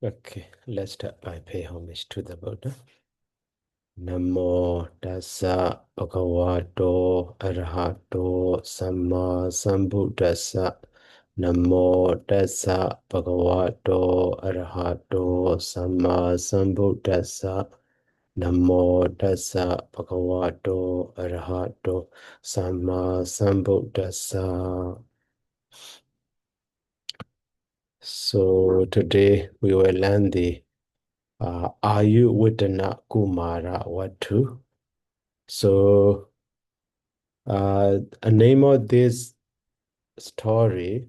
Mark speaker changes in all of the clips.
Speaker 1: Okay, let's start by pay homage to the Buddha. Namo tassa bhagavato arahato samma sambuddhassa. Namo tassa bhagavato arahato samma sambuddhassa. Namo tassa bhagavato arahato samma sambuddhassa. So today we will learn the Āyuvaḍḍhanakumāravatthu. So, a name of this story,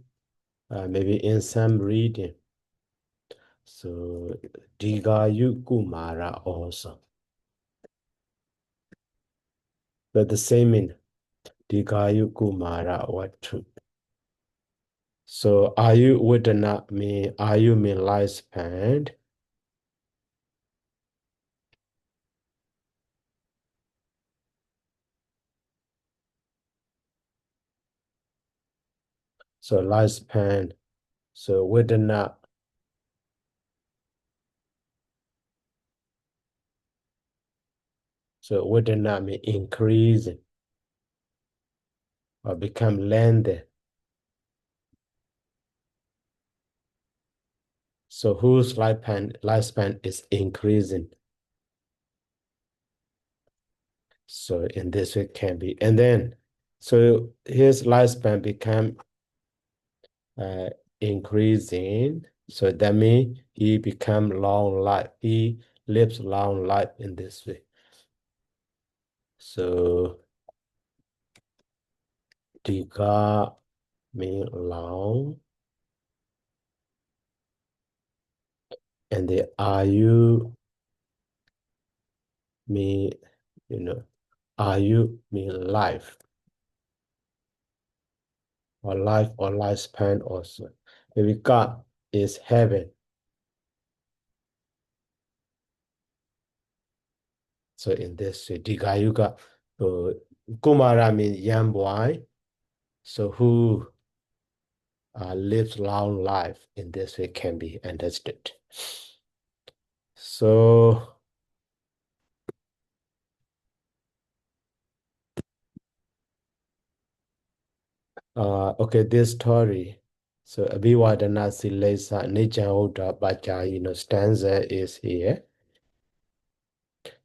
Speaker 1: maybe in some reading. So, Digayu Kumara also. But the same in Digayu Kumāravаттhu. So, Āyuvaḍḍhana mean Ayu mean lifespan. So, lifespan. So, Vaddhana. So, Vaddhana mean increasing or become lengthy. So whose lifespan is increasing. So in this way can be, and then so his lifespan become increasing. So that means he become long life. He lives long life in this way. So Diga mean long, and the Ayu mean Ayu mean life. Or life or lifespan also. Maybe God is heaven. So in this way, Digayuga, Kumara means young boy. So who lives long life in this way can be understood. So okay, this story. So Abhivadana Silesa Nijahoda Bacha, stanza is here.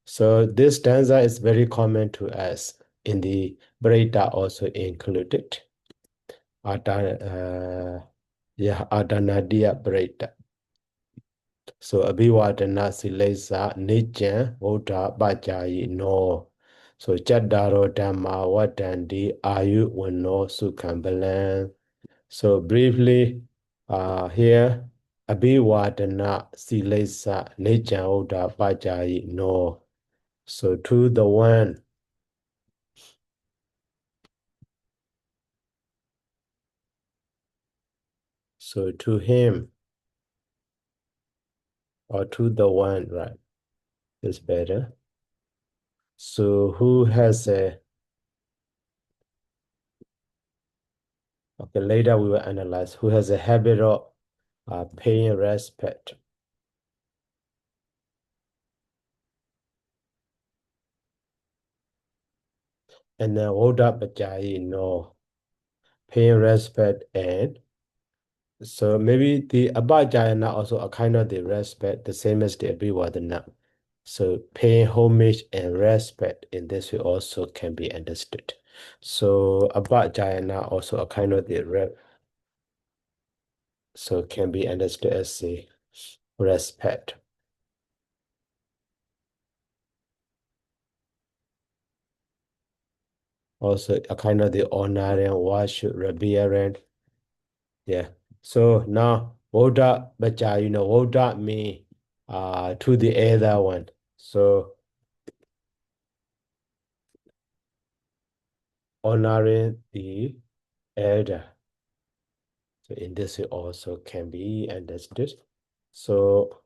Speaker 1: So this stanza is very common to us. In the Brahita also included. Adanadiya Brahita. So Abhivadana Silesa Nijan Voda Bajayi no. So Chaddaro Dhamma Vadandi Ayu Wano Sukhambalan. So briefly, here Abhivadana Silesa Nijan Voda Bajayi no. So to the one. So to him or to the one, right? Is better. So who has a, okay, later we will analyze who has a habit of paying respect. And then Oda Bajayi, no, paying respect, and so maybe the Abhajayana also a kind of the respect, the same as the Abhivadana. So paying homage and respect in this way also can be understood. So Abhajayana also a kind of the so can be understood as a respect. Also a kind of the honoring, worship, revering. Yeah. So now Voda Bacha, Voda me to the other one. So honoring the elder. So in this way also can be understood. So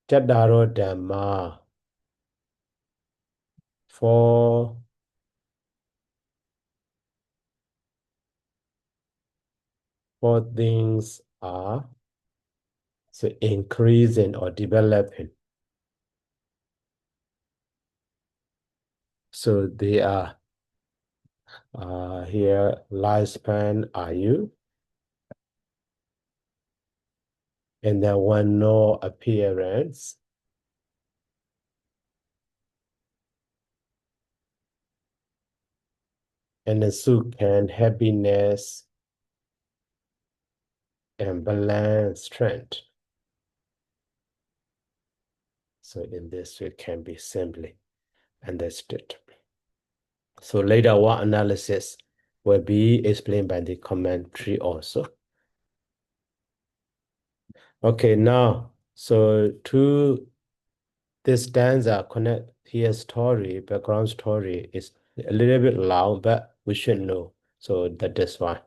Speaker 1: Chaddaro Dhamma for things are So increasing or developing. So they are here lifespan Ayu, and then one no appearance, and then sukh and happiness and balance strength. So in this way can be simply understood. So later one analysis will be explained by the commentary also. Okay, now, so to this stanza connect here story, background story is a little bit long, but we should know. So that is why.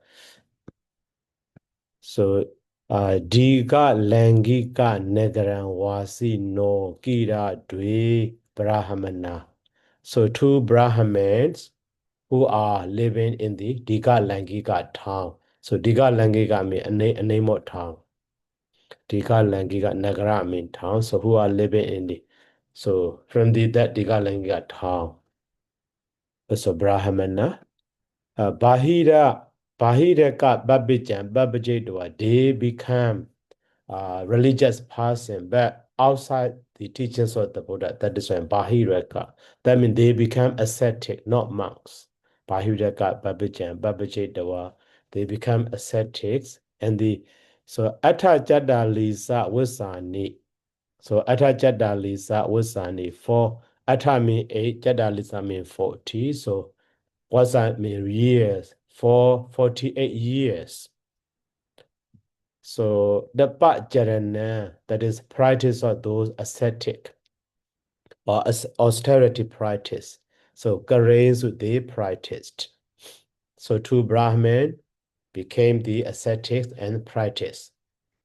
Speaker 1: So Diga Langika Negaran Wasi no Gira Dwe Brahmana. So two Brahmins who are living in the Diga Langika town. So Diga Langika means a name of town. Diga Langika Nagara means town. So who are living in the, so from that Diga Langika town. So Brahmana. Bahira ka Babijan, Babajidwa, they become religious person, but outside the teachings of the Buddha, that is why Bahiraka. That means they become ascetic, not monks. Bahiraka, Babijan, Babajidwa, they become ascetics, and so Aṭṭhakathā Lisa Wasani. So Aṭṭhakathā Lisa Wasani, for Atta mean 8, Jada Lisa mean 40, so what's that mean years? For 48 years. So the Bhajana, that is practice of those ascetic or austerity practice. So Garesu, they practiced. So two Brahmin became the ascetics and practice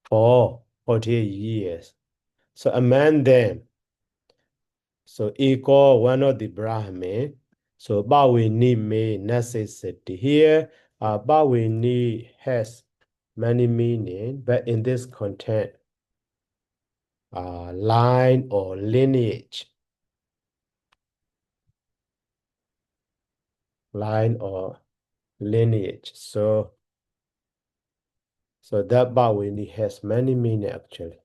Speaker 1: for 48 years. So among them, so equal one of the Brahmin, so Bhavini may necessity. Here, Bhavini has many meaning, but in this content, line or lineage. Line or lineage. So that Bhavini has many meaning actually.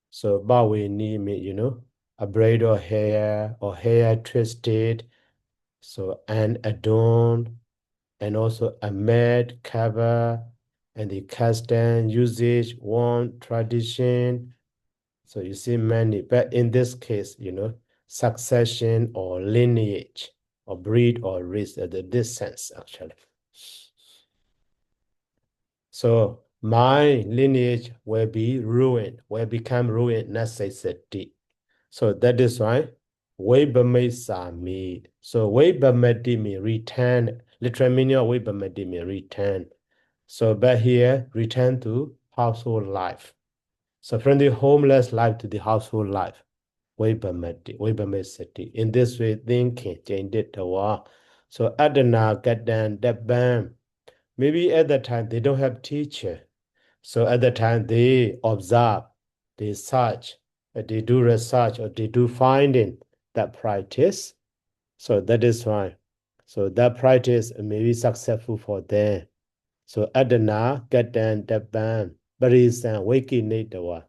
Speaker 1: So Bhavini mean, a braid or hair twisted, so and adorned, and also a mat cover, and the custom, usage, want, tradition. So you see many, but in this case, succession or lineage or breed or race, this sense actually. So my lineage will be ruined, will become ruined necessity. So that is why Vibhamesami. So Vibhamati means return. Literal meaning of Vibhamati means return. So but here, return to household life. So from the homeless life to the household life. Vibhamesati. In this way, thinking changed it to war. So Adana, Gadan, Dabam. Maybe at that time they don't have teacher. So at that time they observe, they search, they do research or they do finding that practice. So that is why. So that practice may be successful for them. So Adana, Gatan, Dabban, Barisan, Wiki Nitawa.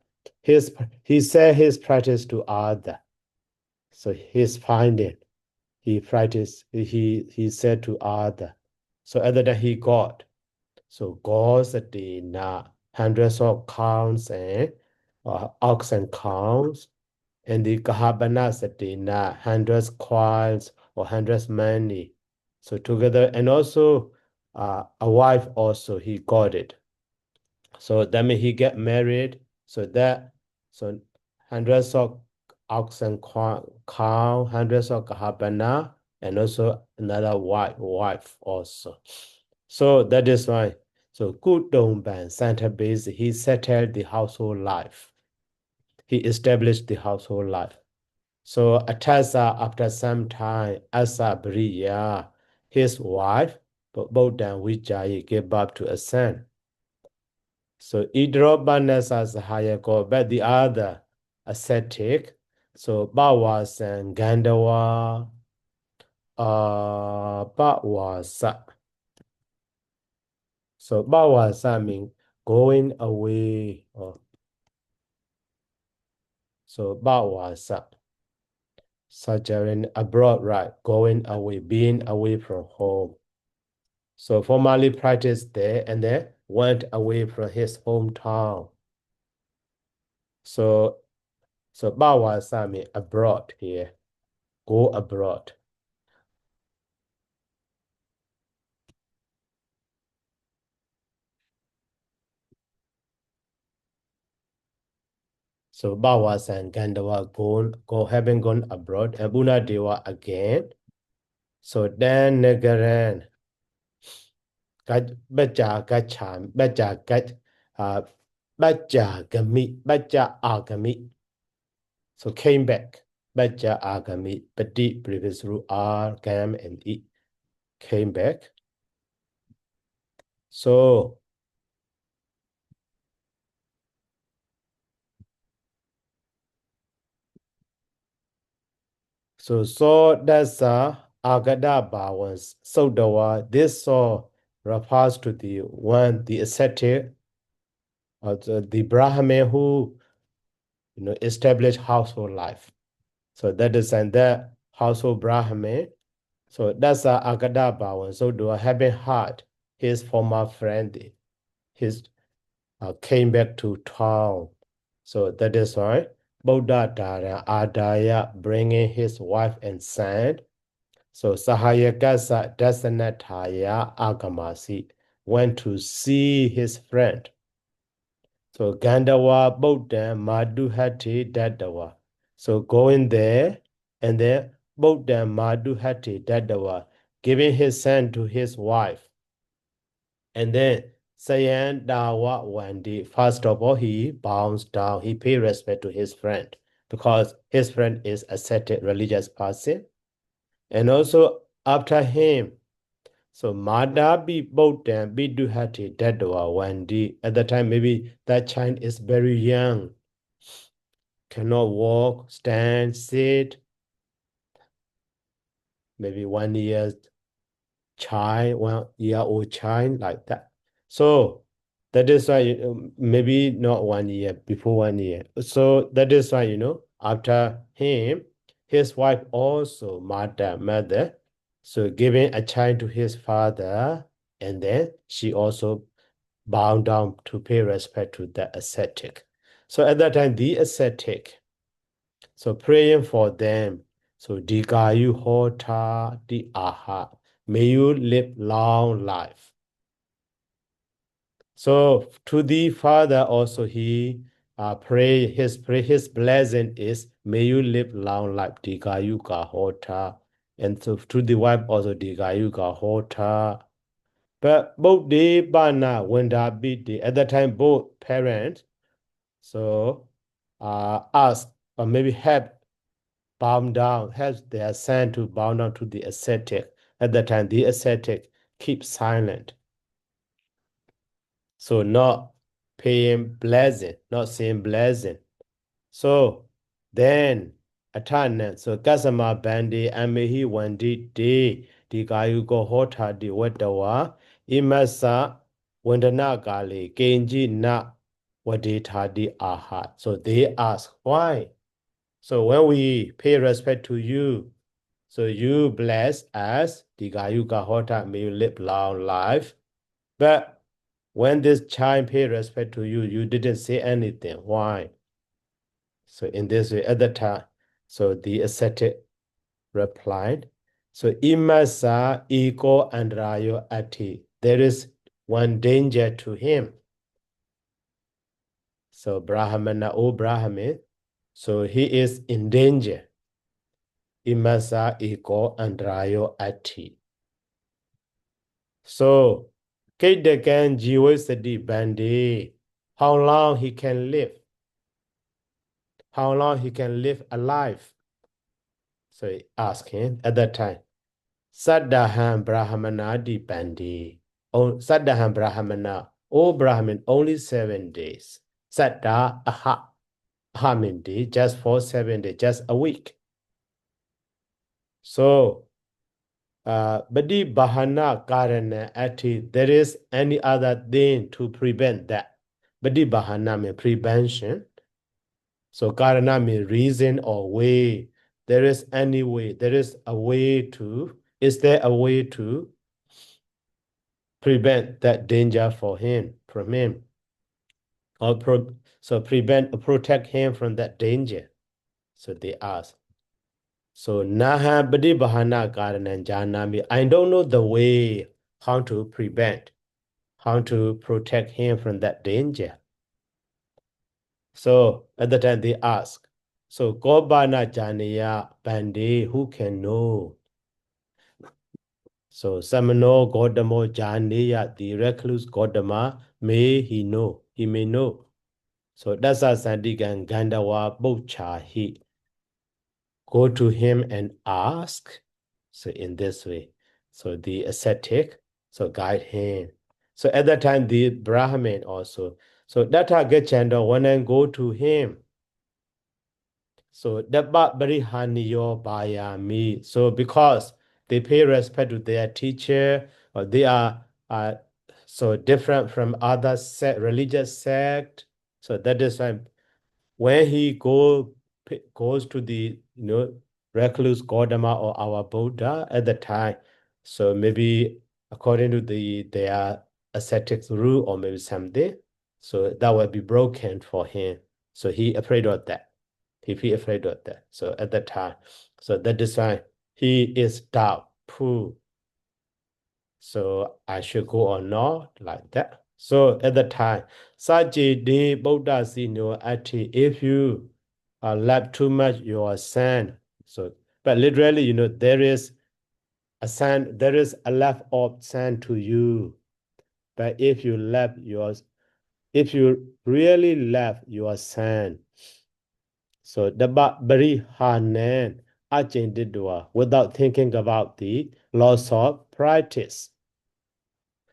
Speaker 1: He said his practice to other. So his finding, he practiced, he said to other. So other than he got. So gods na hundreds of counts and ox and cows, and the kahabana na hundreds coils or hundreds money. So together, and also a wife also he got it. So that means he get married. So hundreds of ox and cow, hundreds of kahabana, and also another wife also. So that is why. So Kudongban center base, he settled the household life. He established the household life. So Aṭṭhakathā, after some time, Asa Bariya, his wife, Bodhan Vijayi gave birth to a son. So Idrobanasa Sahayako, but the other ascetic, so Bawasan Gandawa Bawasa. So Bawasa means going away. So Bawasa. Sojourning abroad, right? Going away, being away from home. So formerly practiced there and then went away from his hometown. So Bawasa means abroad here. Go abroad. So Bawas and Gandawa having gone abroad, and Buna Deva again. So then Nagaran Baja Gachan, Baja Gach, Baja Gami, Baja Agami. So came back. Baja Agami, Pati previous rule R, Gam, and E came back. So that's Agada Bawans. So this refers to the one, the ascetic, the Brahmin who established household life. So that is and that household Brahmin. So that's Agada Bhawan. So having heard his former friend, his came back to town. So that is why Buddha Dara Adaya bringing his wife and son. So Sahayakasa Dasanataya Agamasi went to see his friend. So Gandawa Buddha Madhuhati Dadawa. So going there and then Buddha Madhuhati Dadawa, giving his son to his wife. And then Sayan Dawa Wandi, first of all, he bows down, he pays respect to his friend because his friend is ascetic religious person. And also after him, so Madhabi Bodhan Biduhati Dadwa Wandi. At the time, maybe that child is very young, cannot walk, stand, sit, maybe 1 year child, 1 year old child, like that. So that is why maybe not 1 year, before 1 year. So that is why, after him, his wife also, mother, so giving a child to his father, and then she also bound down to pay respect to the ascetic. So at that time, the ascetic, so praying for them, so Dikayu Hota Di Aha, may you live long life. So to the Father also he his blessing is may you live long life Dikayu Hota. And so to the wife also Dikayu Hota. But both the Bana when at that time both parents so ask or maybe help their son to bow down to the ascetic. At that time the ascetic keep silent. So not paying blessing, not saying blessing. So then Atana, so Kasama Bandi Amehi Wandi De Digayugo Hota Di Wetawa Imasa Wandana Gali Genji Na Wadita Di Aha. So they ask why. So when we pay respect to you, so you bless us, Digayuga Hota, may you live long life. But when this child pay respect to you, you didn't say anything. Why? So in this way, at the time, so the ascetic replied, so imasa ego and rayo ati. There is one danger to him. So Brahmana, O Brahmin, so he is in danger. Imasa ego and rayo ati. So Kedakan Jiwasadi Bandi, how long he can live? How long he can live alive? So he asked him at that time. Saddaham Brahmana dipandi. Oh, Saddaham Brahmana. Oh Brahmin, only 7 days. Saddha aha. Aha mean day, just for 7 days, just a week. So Badi Bahana Karana Ati, there is any other thing to prevent that. Badi Bahana means prevention. So Karana means reason or way. There is any way. There is a way to. Is there a way to prevent that danger from him? Or so prevent or protect him from that danger. So they ask. So Naha Badi Bahana Karanan Janami. I don't know the way how to prevent, how to protect him from that danger. So at the time they ask. So Gobana Janiya Bandi, who can know? So Samano Godamo Janiya, the recluse Godama, may he know, he may know. So that's a Sandigan Gandawa Bochahi. Go to him and ask. So in this way. So the ascetic, so guide him. So at that time, the Brahmin also. So Datta Gachanda, when I go to him. So Dabba Barihaniyo Bayami. So because they pay respect to their teacher, or they are so different from other religious sect. So that is why when he goes to the recluse Gautama or our Buddha at the time, so maybe according to their ascetic rule or maybe something, so that will be broken for him. So he afraid of that. He afraid of that. So at that time, so that is why he is doubtful. So I should go or not like that. So at the time, Saji de Buddha Sino Ati, if you lap too much, you are sand. So, but literally, there is a sand, there is a lap of sand to you. But if you really lap your sand, so the bari hanan ajindidwa without thinking about the loss of practice.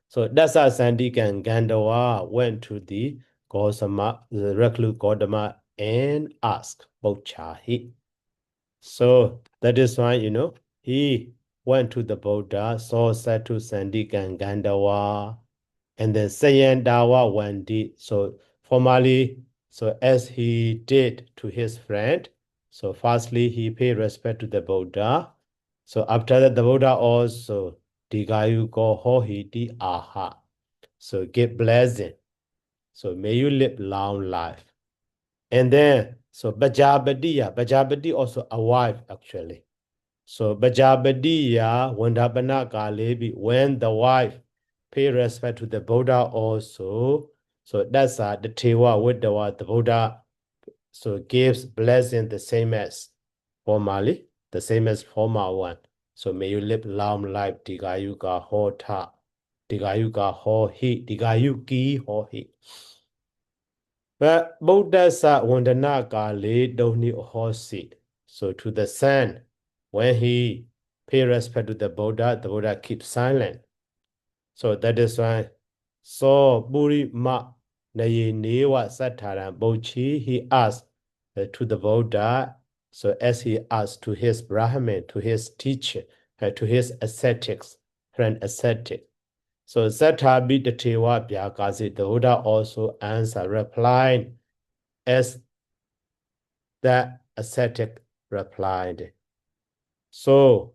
Speaker 1: So Dasa Sandik and Gandawa went to the recluse Gautama, and asked Bochahi. So that is why, he went to the Buddha, saw Satu Sandik and Gandawa, and then Sayandawa went so formally, so as he did to his friend, so firstly he paid respect to the Buddha. So after that, the Buddha also Digayu go hohiti aha. So give blessing. So may you live long life. And then, so Bajabadi also a wife actually. So Bajabadiya Wandabana Galebi, when the wife pay respect to the Buddha also, so that's the Tewa with the Buddha, so gives blessing the same as formally, the same as formal one. So may you live long life, Digayuga Hota, Digayuga Ho Hi, Digayuki Ho Hi. But Buddha sa Wandana Gale Doni Hosi. So to the son, when he pay respect to the Buddha keeps silent. So that is why so Buri Ma Naye Newa Sataran Bochi, he asked to the Buddha, so as he asked to his Brahmin, to his teacher, to his ascetics, friend ascetic. So Satabi the Tewa Byakasi, the Buddha also answered, replied as that ascetic replied. So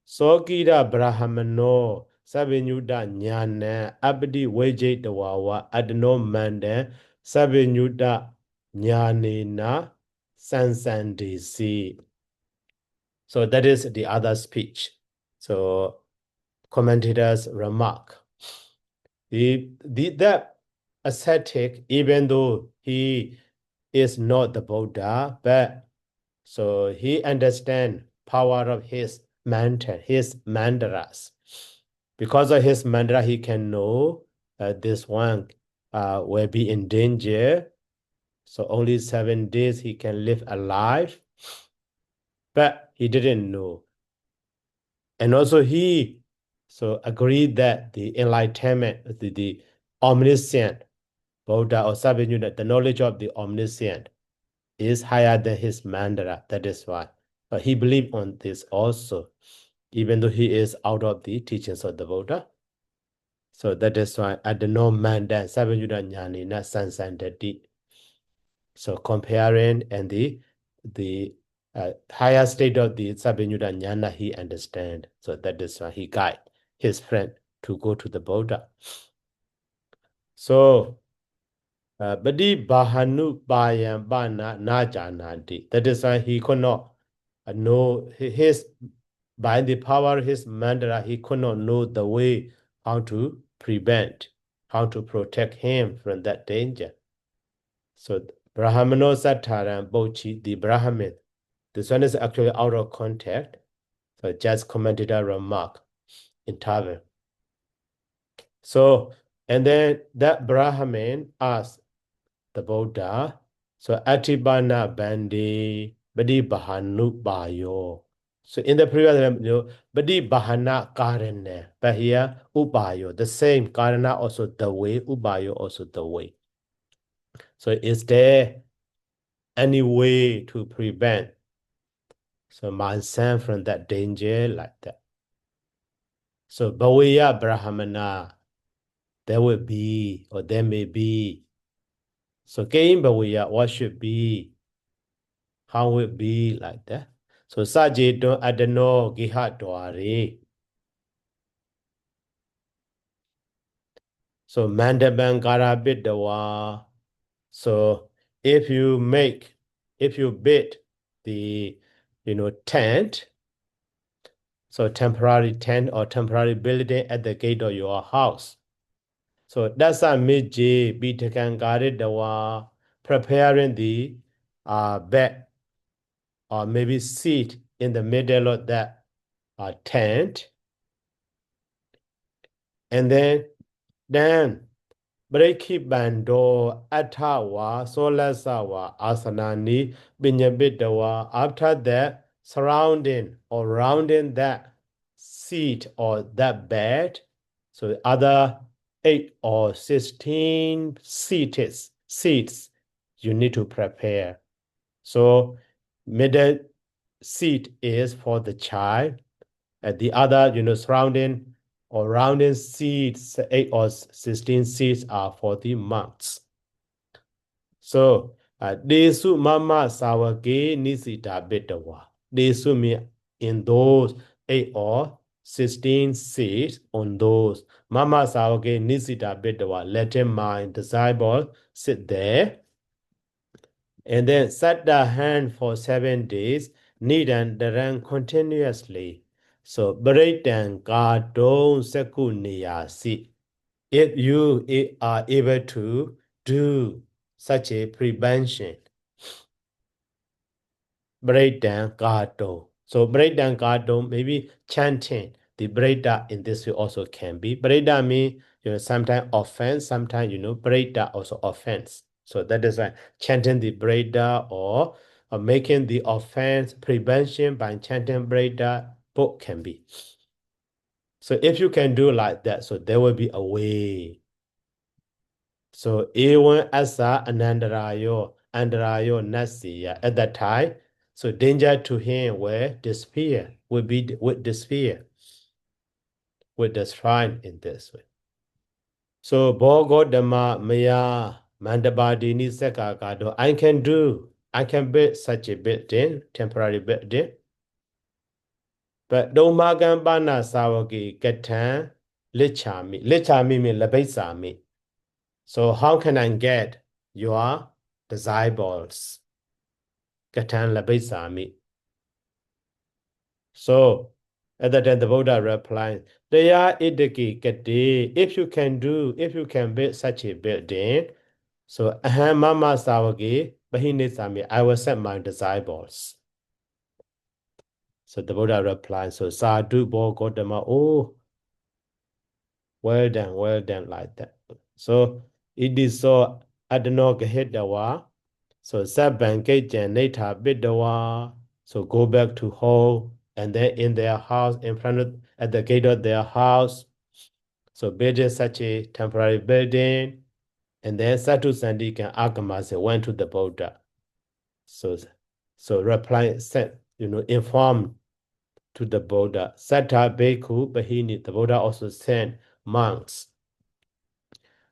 Speaker 1: Sokira Brahmano Sabinyuda Nyana Abdi Wejit Wawa Adno Mande Sabinyuda Nyanina Sansandisi. So that is the other speech. So commentators remark. That ascetic, even though he is not the Buddha, but so he understands power of his mantra, his mantras. Because of his mantra, he can know this one will be in danger. So only 7 days he can live alive. But he didn't know. And also he agreed that the enlightenment, the omniscient Buddha or Sahassavaggo, the knowledge of the omniscient is higher than his mandala. That is why. But he believed on this also, even though he is out of the teachings of the Buddha. So that is why at the no manda Sahassavaggo jnani na sansandati. So comparing and the higher state of the Sahassavaggo jnana he understand. So that is why he guide his friend to go to the Buddha. So Badi Bahanu Bayan Bana Najanandi. That is why he could not know his by the power of his mandala, he could not know the way how to prevent, how to protect him from that danger. So Brahmano Sataran Bochi, the Brahmin. This one is actually out of context. So just commented a remark in Tavel. So, and then that Brahmin asked the Buddha, so Atibana Bandi, Badi Bahanu Bayo. So in the previous, Badi Bahana Karana, but here Ubayo, the same Karana also the way, Ubayo also the way. So is there any way to prevent my son from that danger like that? So Bhaviya Brahmana, there will be or there may be. So Kain Bhaviya, what should be? How will it be like that? So Sajeto Adano Gihatwari. So Mandaban Garabiddawa. So if you build the tent, so temporary tent or temporary building at the gate of your house. So that's a miji bitakan garidawa, preparing the bed or maybe seat in the middle of that tent. And then Breki Bando Atawa Solasawa Asanani Binyabidawa. After that, surrounding or rounding that seat or that bed, so the other 8 or 16 seats you need to prepare. So middle seat is for the child, and the other surrounding or rounding seats, 8 or 16 seats are for the monks. So, Desu Mama Sawage Nisita Bitawa. Desu mean in those 8 or 16 seats on those. Mama Sawage Nisita Bitawa. Let him mind disciple sit there. And then set the hand for 7 days, knead and run continuously. So, Baritan Gadon Sekuniasi. If you are able to do such a prevention, Baritan Gadon. So, Baritan Gadon, maybe chanting the Breda in this way also can be. Breda means, sometimes offense, sometimes, Breda also offense. So that is why chanting the Breda or making the offense prevention by chanting Breda, both can be. So if you can do like that, so there will be a way. So Ewan Asa Anandarayo, Andarayo Nasiya at that time, so danger to him will disappear, would disappear, would destroy in this way. So Bogo Dhamma Maya Mandabadini Sekagado, I can build such a building, temporary building. But Domagan Bana Sawagi Gatan Lichami. Lichami means Labesami. So how can I get your disciples? Gatan Labesami. So at that time the Buddha replied, Daya Idiki Gati, if you can build such a building, so Aham Mama Sawagi, Bahinisami, I will send my disciples. So the Buddha replied, so Sadhu Bo Gotama, oh, well done, like that. So it is so Adano Gahidawa, so Saban Gajan Nata Bidawa, so go back to home and then in their house, in front of, at the gate of their house, so building such a temporary building, and then Sadhu Sandika and Agamasa went to the Buddha. So reply said, informed to the Buddha. Satta Bhikkhu Bahini, the Buddha also sent monks.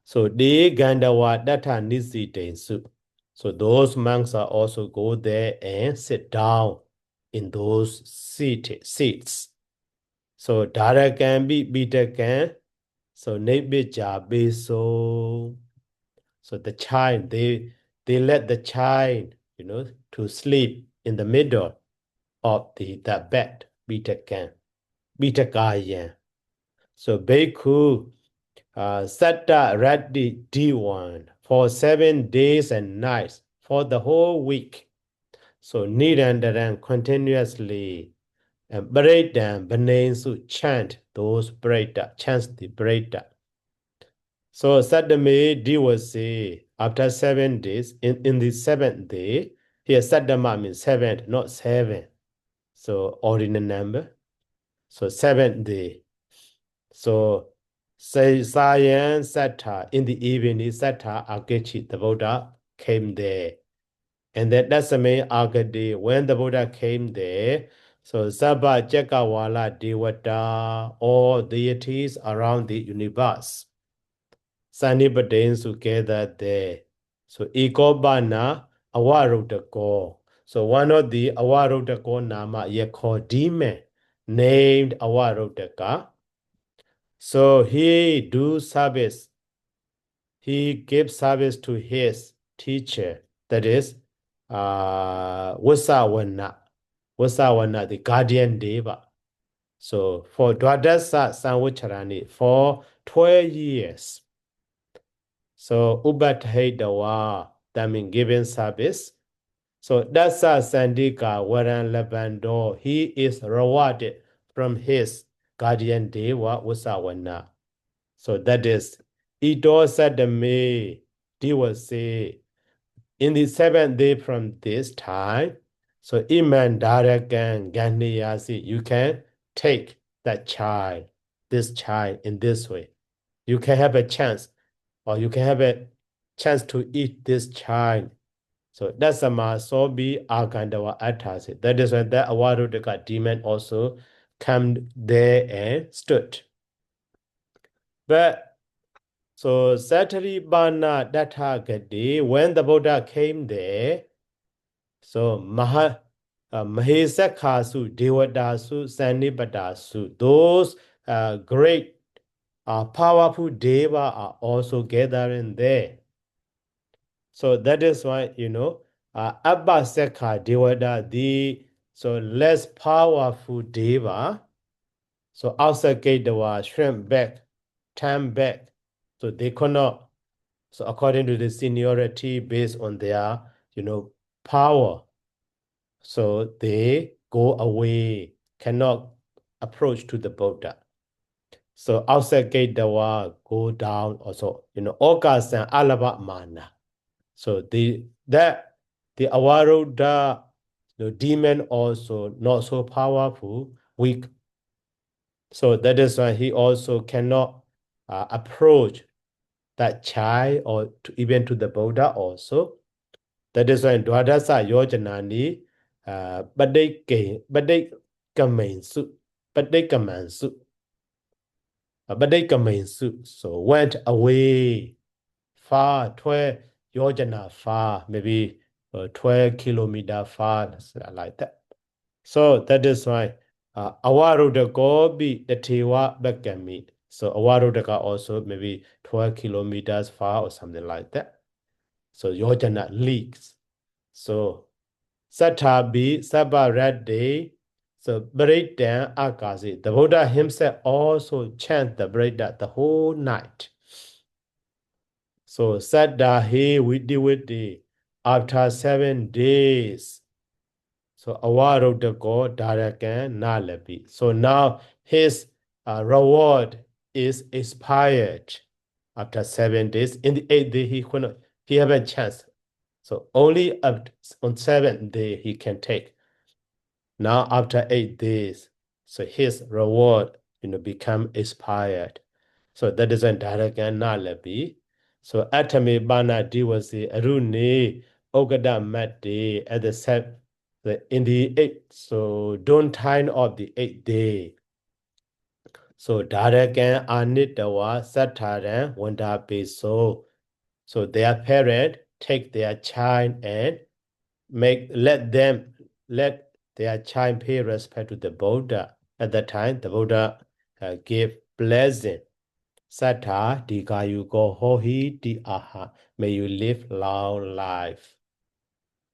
Speaker 1: So they Gandawa Data Nisi Densu. So those monks are also go there and sit down in those seats. So Dara can be Bita can. So Nebija be so. So the child, they let the child, to sleep in the middle of the bed, Bita Kayan. So Bhikkhu Satta Raddi D1 for 7 days and nights for the whole week. So Nirandaran continuously and Breda Banensu chant those Breda, chants the Breda. So Saddame D was say after 7 days, in the 7th day, here Saddama means 7, not 7. So ordinal number. So 7th day. So say Sayan Satta in the evening, Satta Akechi, the Buddha came there. And that's the main Agadi. When the Buddha came there, so Sabha Jakawala Devata, all deities around the universe. Sanibadains together there. So Ikobana Awarutako. So one of the Awarutako Nama Yako demon named Awarutaka. So he do service. He gives service to his teacher. That is Wasawana. Wasawana, the guardian deva. So for Dwadasa Sanwacharani for 12 years. So Ubathaidawa, that means giving service. So Dasa Sandika Waran Labando, he is rewarded from his guardian deva Wasawana. So that is Ito Sadame, he will say, in the 7th day from this time, so Iman Daragan Ganiyasi, you can take that child, this child in this way. You can have a chance, or you can have a chance to eat this child. So that's a masobi agandawa atasi. That is when the awarudaka demon also came there and stood. But so Sataribana Dathagati, when the Buddha came there, so Mahesakhasu, Devadasu, Sanibadasu, those great powerful Deva are also gathering there. So that is why, Abba Sekha Devada, the so less powerful Deva, so outside gate Deva shrimp back, turn back. So they cannot, so according to the seniority based on their, power, so they go away, cannot approach to the Buddha. So outside gate Dawa go down also, Okas and Alaba Mana. So the Awaruddha, the demon also not so powerful, weak. So that is why he also cannot approach that child or even to the Buddha also. That is why in Dwadasa Yojanani, Badai Kamansu, so went away far, 12 Yojana far, maybe 12 kilometer far, like that. So that is why Awarudaka be the Tewa Bakami. So Awarudaka also maybe 12 kilometers far or something like that. So Yojana leaks. So Satabi Sabarade, so Braidan Akasi. The Buddha himself also chant the Braida the whole night. So Sadahi Vidiwiti after 7 days. So Awarudaka Darakan Nalabi. So now his reward is expired after 7 days. In the 8th day, he have a chance. So only on 7th day he can take. Now after 8 days, so his reward, become expired. So that is when Dharakan Nalabi. So Atame Bana Diwasi Aruni Ogada Mati at the set in the 8th. So don't time of the 8th day. So Dharakan Anitawa Sataran Wanda Beso. So their parent take their child and let their child pay respect to the Buddha. At that time, the Buddha gave blessing. Sattha dikayuko hohi di aha. May you live long life.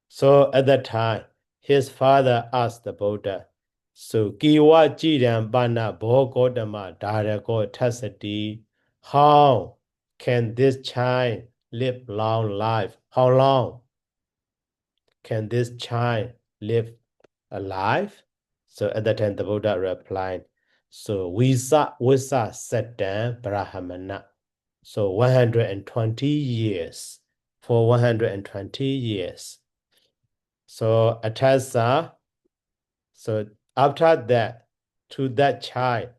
Speaker 1: So at that time, his father asked the Buddha, so kiwa jidan bana bhogodama dharako tasati. How can this child live long life? How long can this child live alive? So at that time, the Buddha replied, so visa satam brahmana. So 120 years. For 120 years. So Aṭṭhakathā, so after that, to that child,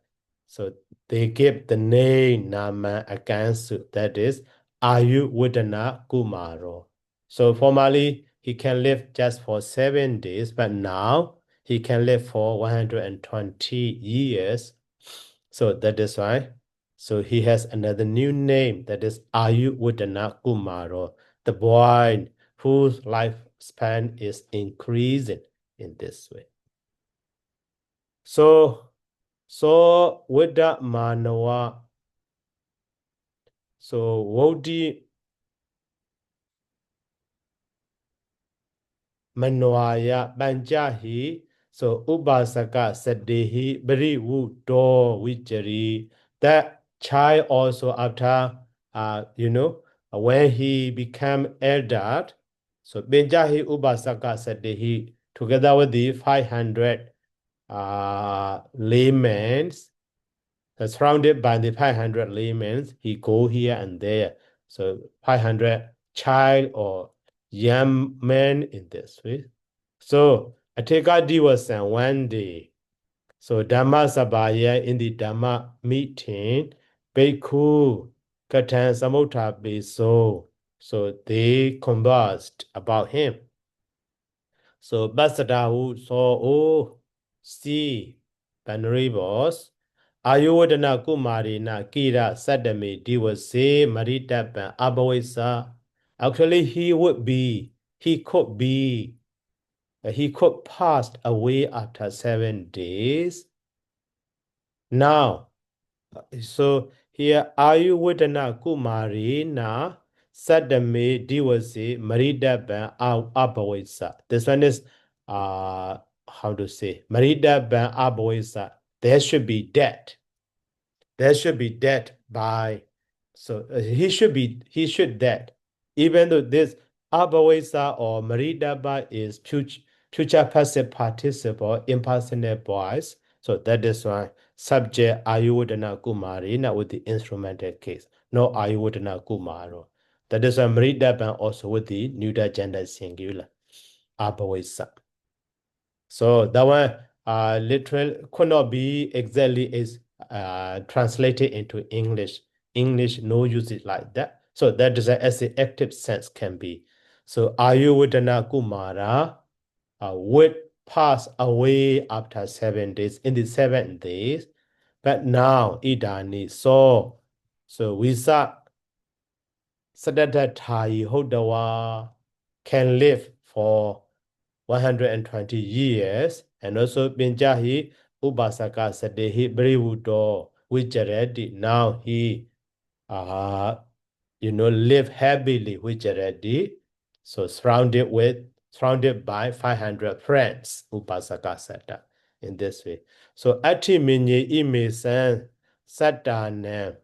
Speaker 1: so they give the name Nama Akansu, that is Āyuvaḍḍhanakumāravatthu. So formerly he can live just for 7 days, but now he can live for 120 years. So that is why. So he has another new name, that is Āyuvaḍḍhanakumāravatthu, the boy whose lifespan is increasing in this way. So with the manawa, so Vodi Manwaya Banjahi, so Ubasaka Sadehi Bariwu Do Vichari, that child also after when he became elder, so Benjahi Ubasaka Sadehi, together with the 500 laymen, surrounded by the 500 laymen, he go here and there. So 500 child or young men in this way. So Āṭṭhakathā was one day. So Dhammasavaggo in the Dhamma meeting, Bhikkhu Katan Samutta Beso. So they conversed about him. So Basadahu saw, oh, see, Venerable, Āyuvaḍḍhanakumārina Kira Sadame Diwase Maritapan Abhavesa. Actually, he could pass away after 7 days. Now, so here Āyuvaḍḍhanakumārina Sadame Diwase Maritapan Abhavesa. This one is how to say Maritapan Abhavesa. There should be dead. There should be dead by, so he should dead. Even though this Abhavesa or Maridaba is future passive participle, impersonal voice. So that is why subject Āyuvaḍḍhanakumārina with the instrumental case, no Āyuvaḍḍhanakumāro. That is why Maridaba also with the neuter gender singular, Abhavesa. So that one literal could not be exactly is translated into English. English no use it like that. So that is as the active sense can be. So Āyuvaḍḍhanakumāra would pass away after 7 days, in the 7 days. But now Idani so Visa Sadatatayi Hodawa can live for 120 years, and also Benjahi Ubasaka Sadehi Brivudo Vijaredi. Now he live happily Vijaredi. So surrounded by 500 friends, Ubasaka Sata, in this way. So Ati Minye Imesan Satana.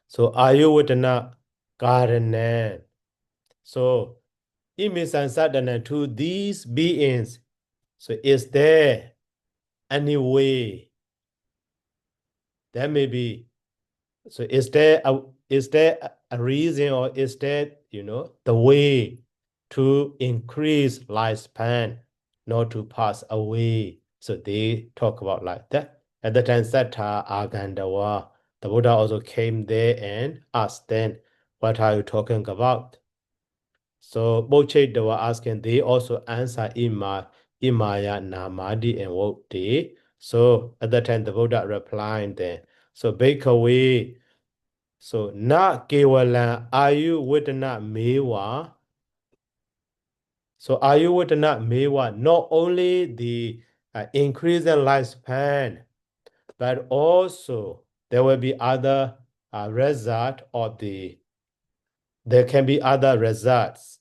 Speaker 1: So Āyuvaḍḍhana Karana. So Imesan Satana to these beings. So is there any way? There may be. So is there a reason, or is there the way to increase lifespan? not to pass away. So they talk about like that. At the time, Sattha Agandawa, the Buddha also came there and asked them, what are you talking about? So Boche were asking, they also answer Imaya Namadi and Wote. So at that time, the Buddha replied then, so Bhikkhave, so na kevalan Āyuvaḍḍhana mewa. So Āyuvaḍḍhana mewa, not only the increase in lifespan, but also there will be other result of there can be other results,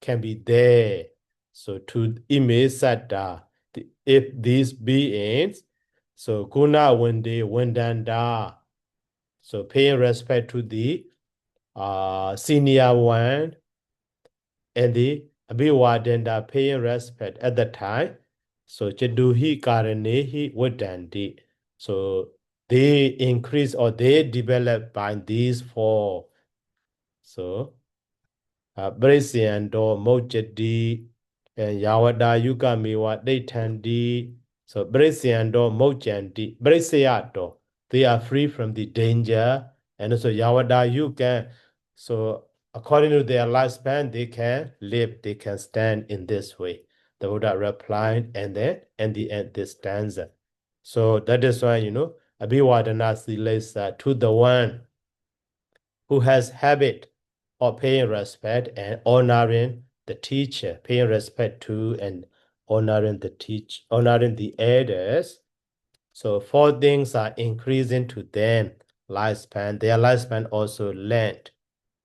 Speaker 1: can be there. So to image Sattva, if these beings, so Guna Vende Vendanda, so paying respect to the senior one, and the Abhiwadenda paying respect at the time. So Chaduhi Karanehi Vadandi. So they increase or they develop by these four. So Brisiando Mojadi and Yawada Yukamiwa Deitandi. So Brisiando Mojandi, Brisiato, they are free from the danger. And also Yawada Yuka. So according to their lifespan, they can live, they can stand in this way. The Buddha replied, and then at the end, this stanza. So that is why, Abhiwadana Silesa to the one who has habit of paying respect and honoring the teacher, paying respect to and honoring the teacher, honoring the elders. So four things are increasing to them lifespan. Their lifespan also length,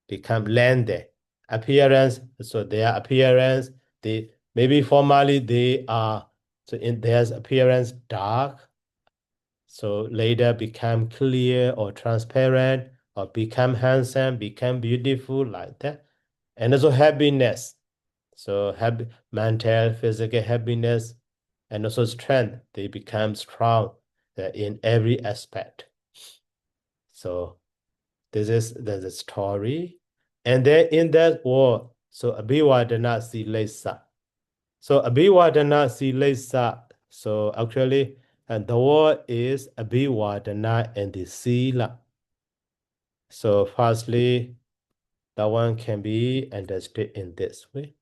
Speaker 1: become lengthy. Appearance, so their appearance, they maybe formally they are so in their appearance dark, so later become clear or transparent or become handsome, become beautiful like that. And also happiness. So happy, mental, physical happiness, and also strength. They become strong in every aspect. So this is the story. And then in that word, so Abhiwadana Silesa. So Abhiwadana Silesa. So actually, and the word is Abhiwadana and the Sila. So firstly, that one can be understood in this way.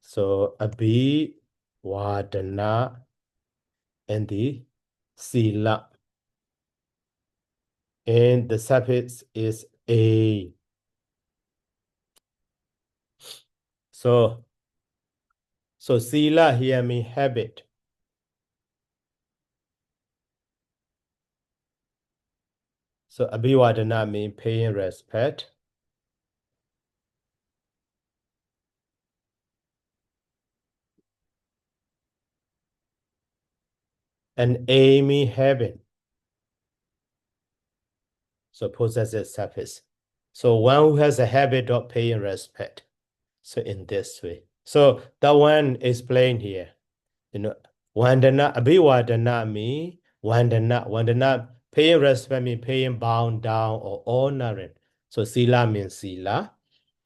Speaker 1: So Abhiwadana and the Sila. And the suffix is A. So Sila here means habit. So Abhiwadana means paying respect. And A means habit. So possessive suffix. So one who has a habit of paying respect. So in this way. So that one explained here. Vandana, Abhiwadana means Vandana, paying respect means paying bound down or honoring. So Sila means Sila.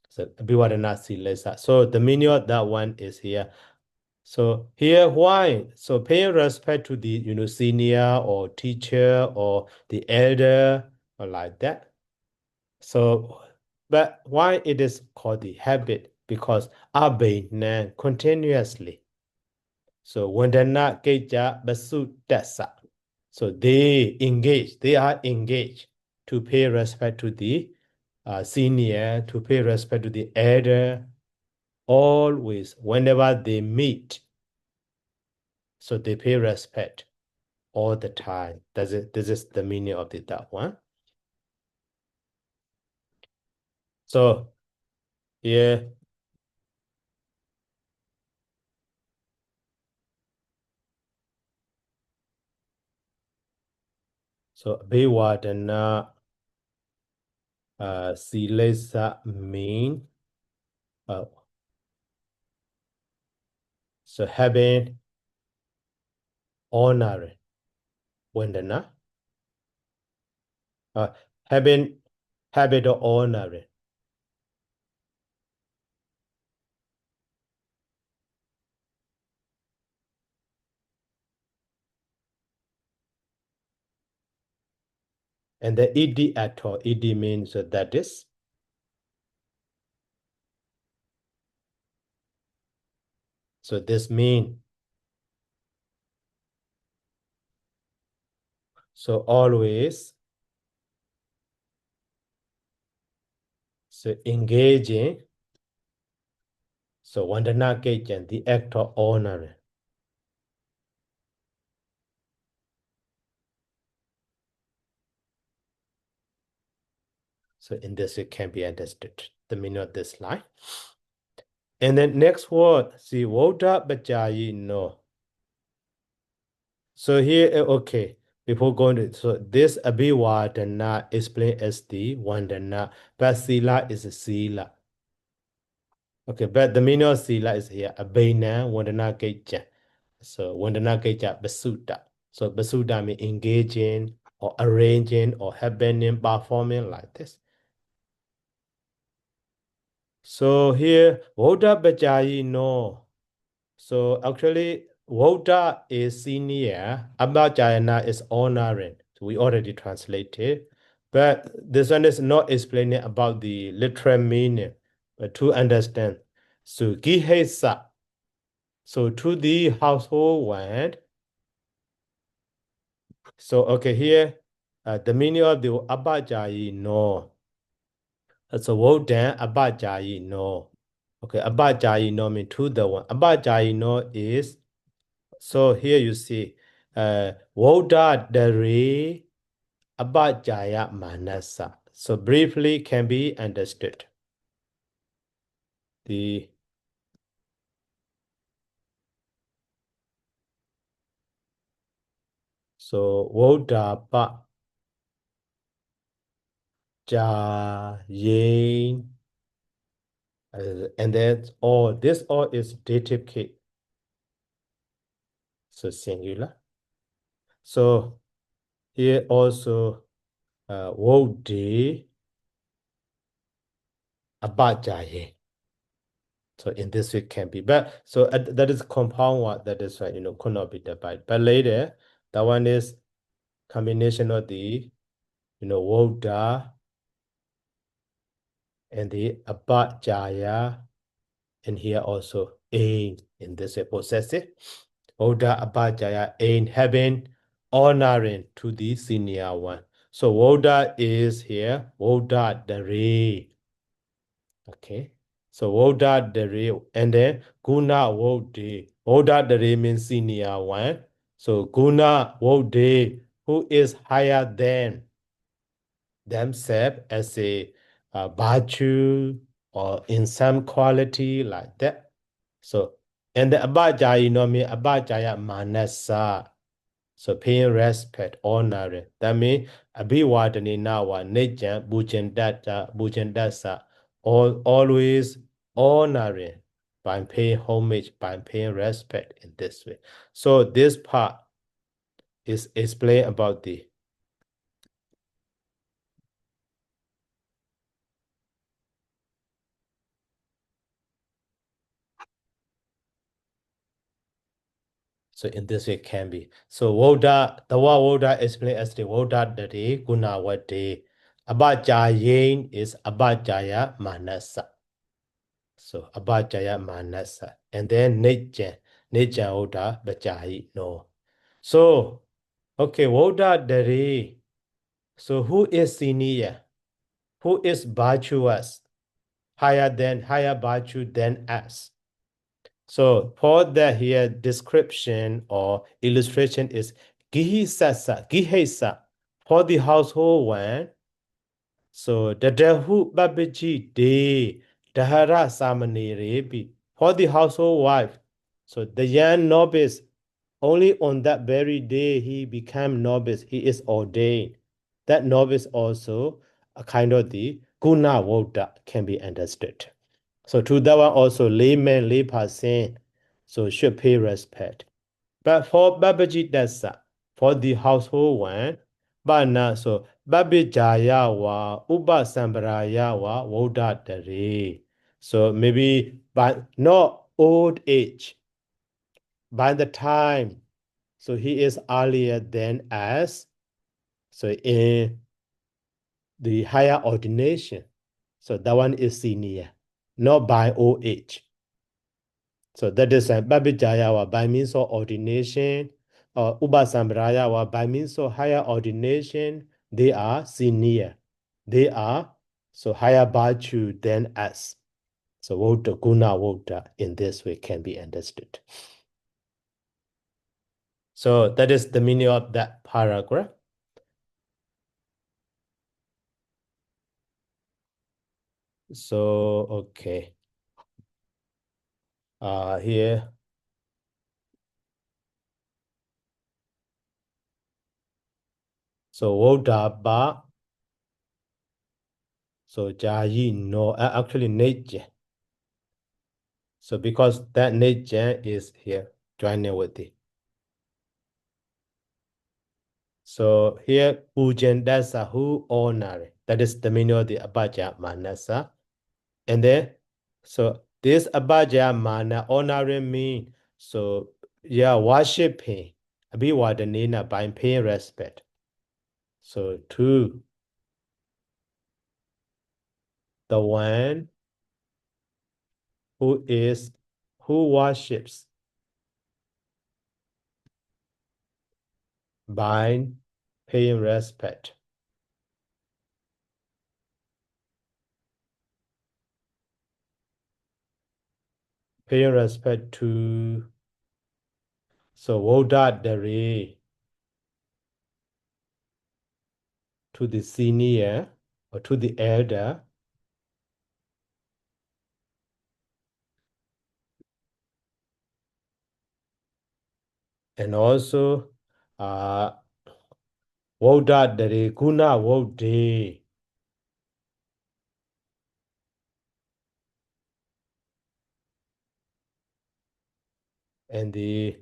Speaker 1: So Abhiwadana Sila. So the meaning of that one is here. So here, why? So paying respect to the senior or teacher or the elder or like that. So, but why it is called the habit? Because abhina continuously. So Vandana Keja Basu Tassa. So they are engaged to pay respect to the senior, to pay respect to the elder, always, whenever they meet. So they pay respect all the time. This is the meaning of that one. So yeah. So Abhiwadana Silesa mean so having honor Vandana having habit of honoring. And the ed at all, ed means that is. So this means, so always, so engaging, so vandana kejan, the act of honoring. So in this it can be understood, the meaning of this line. And then next word, see, Voda Bajayi no. So here, okay, before going to, so this Abhivadana explained as the Vandana, but Sila is a Sila. Okay, but the meaning of Sila is here, Abhina Vandana Keja. So Vandana Keja Basuta. So Basuta means engaging or arranging or happening, performing like this. So here, Voda Bajayi no. So actually, Voda is senior, Abhajayana is honoring. So we already translated. But this one is not explaining about the literal meaning, but to understand. So Gihesa. So to the household one. So okay, here the meaning of the Abhajayi no. So Vodan Abhajayi no. Okay, Abhajayi no means to the one. Abhajayi no is. So here you see, Voda Dare Abhajaya Manasa. So briefly can be understood. So Voda Ba Jayin, and that's all. This all is dative case. So singular. So here also Vode Abhajayin. So in this way can be, but so that is compound one, that is right, could not be divided. But later, that one is combination of the, Voda and the Abhajaya, and here also ain in this way possessive. Voda Abhajaya ain having honoring to the senior one. So Voda is here, Voda Dare. Okay. So Voda Dare, and then Guna Vode. Voda Dare means senior one. So Guna Vode, who is higher than themselves as a virtue or in some quality like that. So, and the Abhajaya means Abhajaya Manasa. So paying respect, honoring. That means Abhivadani Nawa, Nejan, Bujendasa, always honoring by paying homage, by paying respect in this way. So this part is explained about the. So in this way can be. So Voda, the word Voda explained as the Voda Dade Gunawade. Abhajayin is Abhajaya Manasa. So Abhajaya Manasa. And then Nejan Voda Bajayi no. So okay, Voda Dade. So who is senior? Who is virtuous? Higher virtue than us. So for the here description or illustration is Gihesa for the household one. So the Dahu Babiji De Dahara Samani Rebi for the household wife. So the young novice, only on that very day he became novice, he is ordained. That novice also a kind of the Guna Voda can be understood. So to that one also layman, layperson, so should pay respect. But for Babaji Dasa, for the household one, but not so Babijaya wa Uba Sambaraya wa Voda Dare. So maybe but not old age. By the time, so he is earlier than us. So in the higher ordination. So that one is senior, not by old age. So that is a Babijaya by means of ordination, or Ubasambraya by means of higher ordination, they are senior. They are so higher virtue than us. So Vota Guna Vota in this way can be understood. So that is the meaning of that paragraph. So okay. Here. So Vota Ba. So Jayi no actually nature. So because that nature is here joining with it. So here Pujan Dasa who honor. That is the meaning of the Abaja Manasa. And then so this Abaja Mana honoring mean so yeah worshiping Abhiwadanina by paying respect. So to the one who worships by paying respect. Paying respect to so Wodadari to the senior or to the elder. And also Wodadari Guna Wode. And the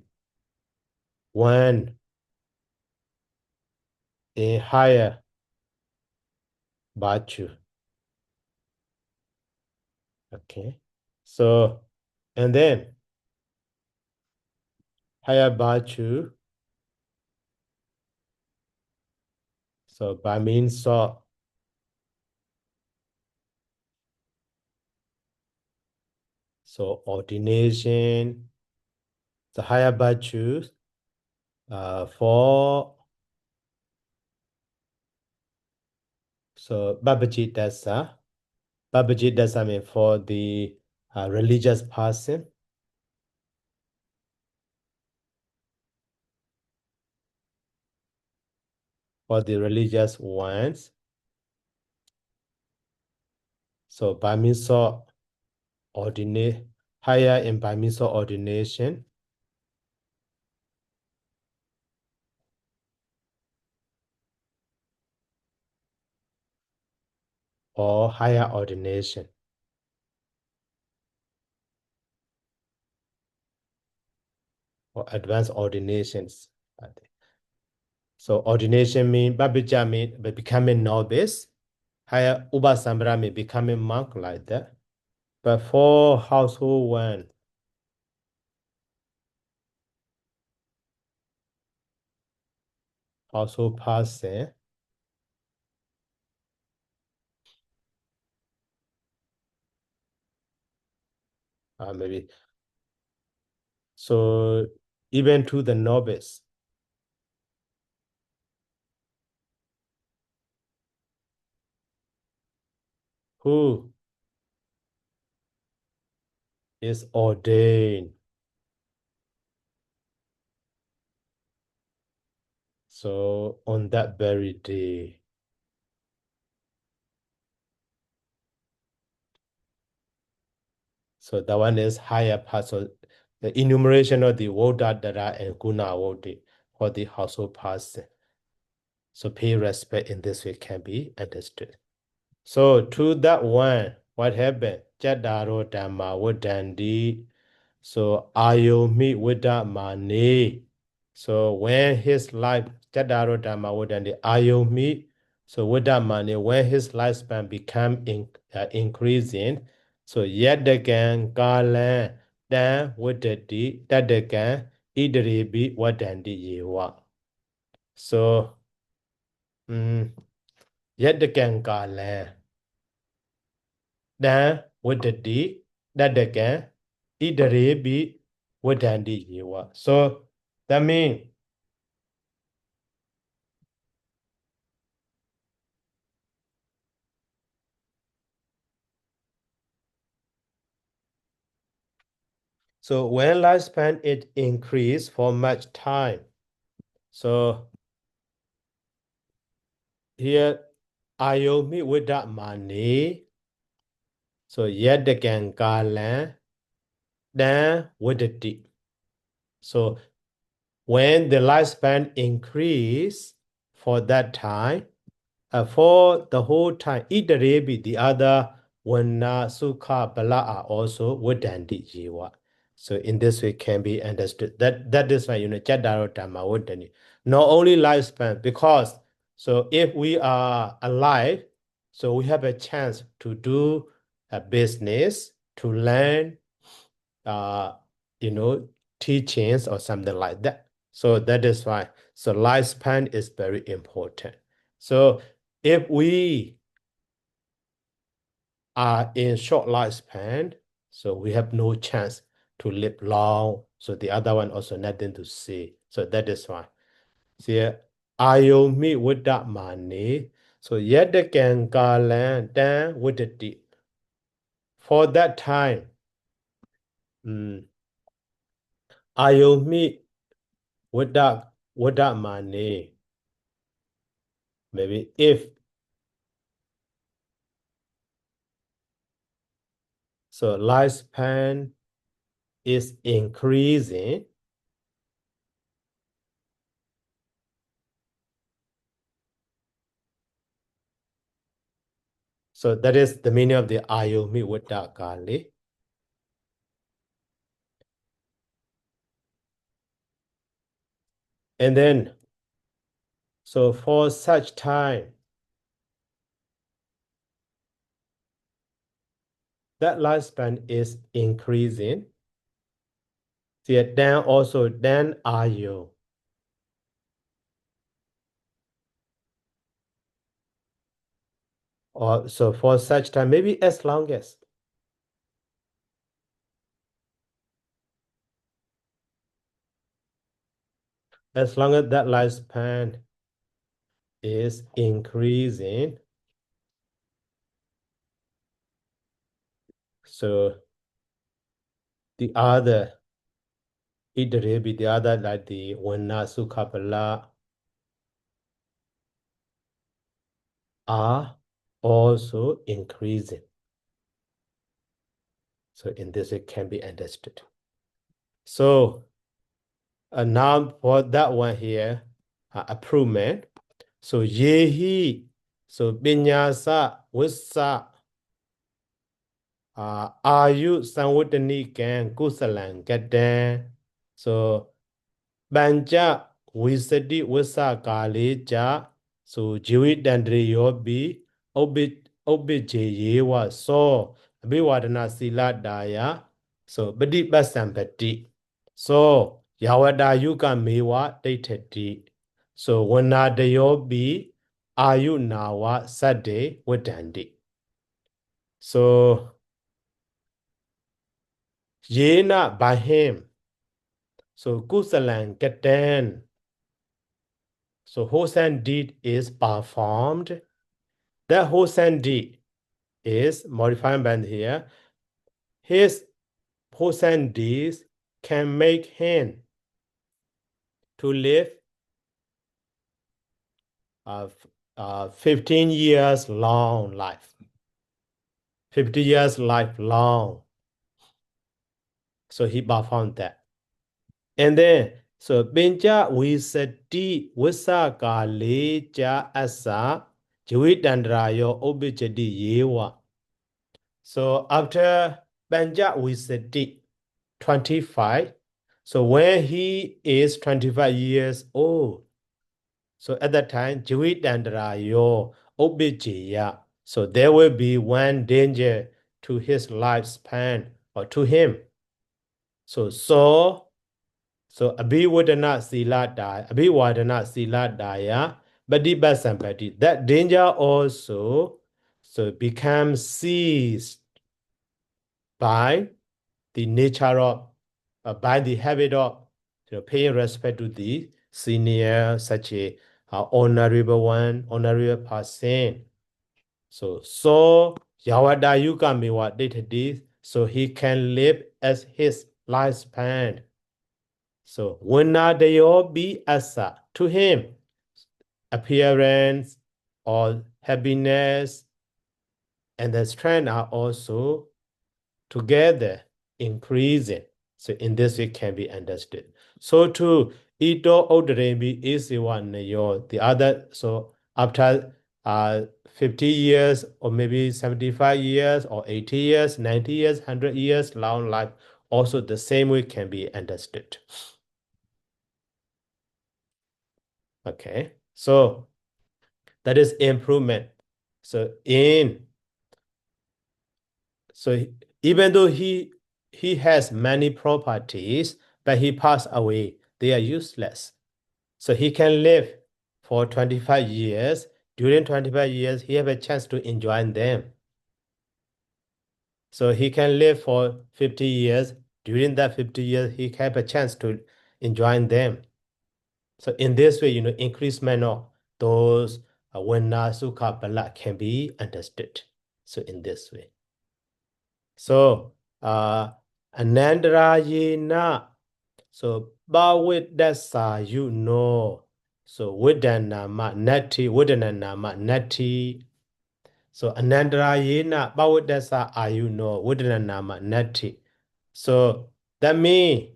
Speaker 1: one in higher virtue. Okay. So, and then higher virtue. So by means of so ordination, the higher virtues for so Babaji Dasa. Babaji Dasa mean for the religious person. For the religious ones. So by means of higher in by means of ordination. Or higher ordination. Or advanced ordinations. So ordination mean Babija mean becoming novice. Higher Ubasambra mean becoming monk like that. But for household one, household person, maybe. So even to the novice, who is ordained. So on that very day. So that one is higher part. So the enumeration of the Wodadara and Guna Wodi for the household person. So pay respect in this way can be understood. So to that one, what happened? Jadaro Dhamma Wadandi. So Āyuvaḍḍhanakumāravatthu. So when his life, Jadaro Dhamma Wadandi Āyumi, so Wadamani, when his lifespan become increasing, so Yadagan Galan Dan Wadadi Dadagan Idribi Wadandi Yewa. So Yadakan kale. Dan Wadadi, Dadakan, Idarebi, Wadandi Yewa. So that means so when lifespan it increase for much time. So here Ayomi Wada Mani. So Yadakan Kalan Dan Wadadi. So when the lifespan increase for that time, for the whole time, Idarebi, the other Wana Sukha Bala are also Wadandi Jiwa. So in this way can be understood. That is why Chadaro Dhamma Wadani. Not only lifespan, because so if we are alive, so we have a chance to do a business, to learn uh teachings or something like that. So that is why. So lifespan is very important. So if we are in short lifespan, so we have no chance to live long. So the other one also nothing to see. So that is why. See, Ayomi with that money. So yet the can galan dan with the deep. For that time, Ayomi with that money. Maybe if so lifespan is increasing, so that is the meaning of the Ayomi Vada Kali. And then, so for such time, that lifespan is increasing. See, then also, then Ayu. Or so for such time, maybe as long as that lifespan is increasing. So the other, Idrebi, the other like the Wana Sukapala are also increasing. So in this it can be understood. So now for that one here, improvement. So yehi, so binyasa, wissa, ayu sanwutani kan kusalan gadan. So banja wisadi wissa kaleja, so jiwi dandri yobi, obije yewa so abiwadana sila daya, so badi basambati. So Yawada Yuka Mewa Datati. So Wanadayo be Ayu Nawa Sade Wadandi. So Yena by him. So Kusalan Katan. So Hosan deed is performed. That Hosan deed is modified by here. His Hosan deeds can make him to live 15 years long life. 50 years lifelong. So he performed that. And then, so Benja Wisati Wisaka Leja Asa Jiwitandrayo Obijadi Yewa. So after Benja Wisati 25, so when he is 25 years old, so at that time, Jiwitandrayo Obijiya. So there will be one danger to his lifespan or to him. So Abhiwadana Sila Daya, Badi Basampati. That danger also so becomes seized by the nature of, by the habit of paying respect to the senior, such a honorable one, honorable person. So Yawada Yuka Miwa did this, so he can live as his lifespan. So when they all be asa to him, appearance or happiness and the strength are also together increasing. So in this way can be understood. So too, ito odrebi is the one the other. So after 50 years or maybe 75 years or 80 years, 90 years, 100 years, long life, also the same way can be understood. Okay, so that is improvement. So even though he has many properties, but he passed away, they are useless. So he can live for 25 years. During 25 years, he have a chance to enjoy them. So he can live for 50 years. During that 50 years, he have a chance to enjoy them. So in this way, increasement of those Vana Sukha Bala can be understood. So in this way. So Anandarayena. So Bawidasa, So Widanama Nati, Widanama Nati. So Anandarayena Bawidasa Widanama Nati. So that means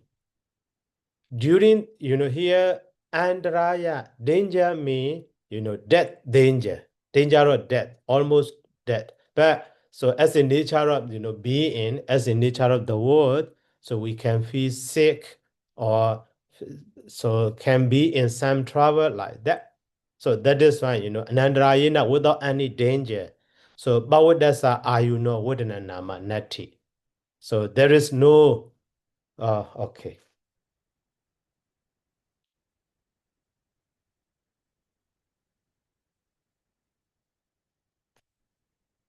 Speaker 1: during, here, Andaraya, danger mean, death, danger of death, almost death. But so as a nature of, being, as a nature of the world, so we can feel sick or so can be in some trouble like that. So that is why, Anandarayena without any danger. So Bhawadasa Wadananama Nati. So there is no, okay.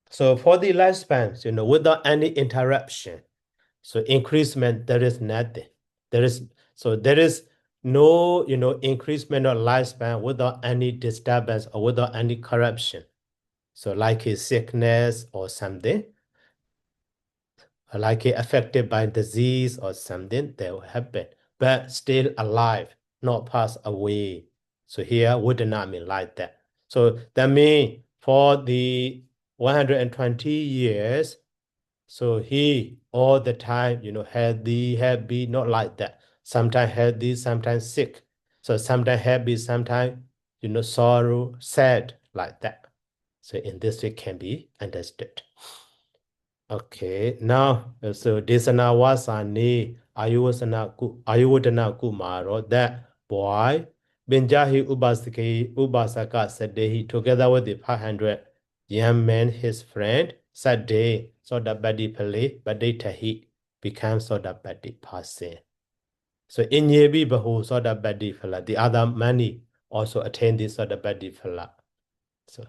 Speaker 1: So for the lifespans, without any interruption, so increasement, there is nothing. There is no, increasement of lifespan without any disturbance or without any corruption. So like a sickness or something, like affected by disease or something, that will happen, but still alive, not pass away. So here would not mean like that. So that means for the 120 years, so he all the time, healthy, happy, not like that. Sometimes healthy, sometimes sick. So sometimes happy, sometimes, sorrow, sad, like that. So in this way can be understood. Okay, now, so Desana Wasani, Āyuvaḍḍhanakumāravatthu, that boy, Benjahi Ubasaka said he, together with the 500 young men, his friend, said they, Sodabadi Pali, Baditahi, became Sodabadi person. So in Yebi Bahu Sodabadi Pala, the other many also attained this Sodabadi Pala. So,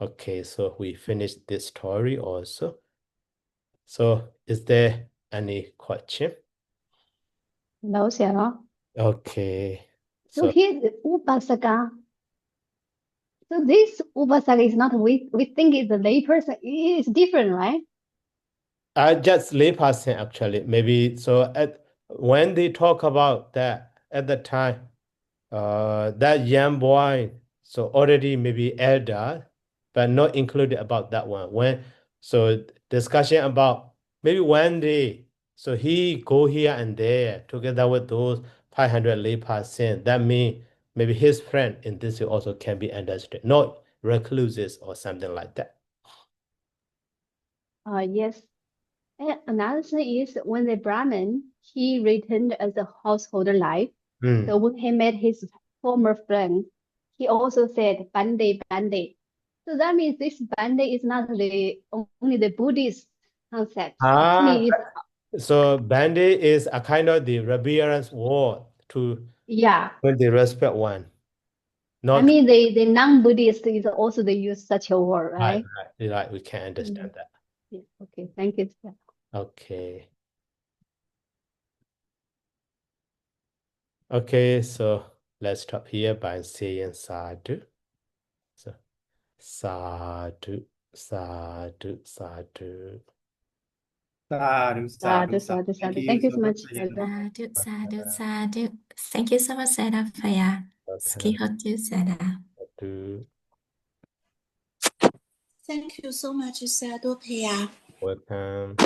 Speaker 1: okay, so we finished this story also. So, is there any question?
Speaker 2: No, sir.
Speaker 1: Okay.
Speaker 2: So here's Upasaka. So this Upasaka is not we think it's a layperson. It's different, right?
Speaker 1: Just layperson actually. Maybe so when they talk about that at the time, that young boy, so already maybe elder, but not included about that one. So discussion about maybe one day, so he go here and there together with those 500 layperson. That means maybe his friend in this way also can be understood, not recluses or something like that.
Speaker 2: Yes. And another thing is when the Brahmin he returned as a householder life. So when he met his former friend, he also said Bande Bande. So that means this Bande is not only the Buddhist concept. Actually,
Speaker 1: So Bande is a kind of the reverence word to
Speaker 2: yeah.
Speaker 1: when they respect one. Not
Speaker 2: the non-Buddhist is also they use such a word, right?
Speaker 1: right. We can understand that.
Speaker 2: Yeah. Okay. Thank you.
Speaker 1: Okay. Okay, so let's stop here by saying sadhu. So sadhu, sadhu, sadhu.
Speaker 3: Sadhu, sadhu, sadhu.
Speaker 2: Thank you so much.
Speaker 4: Sadhu, sadhu, sadhu. Thank you so much, Sada Phaya. Ski hot you, Sada.
Speaker 1: Sadhu.
Speaker 5: Thank you so much, Sadhu Phaya.
Speaker 1: Welcome.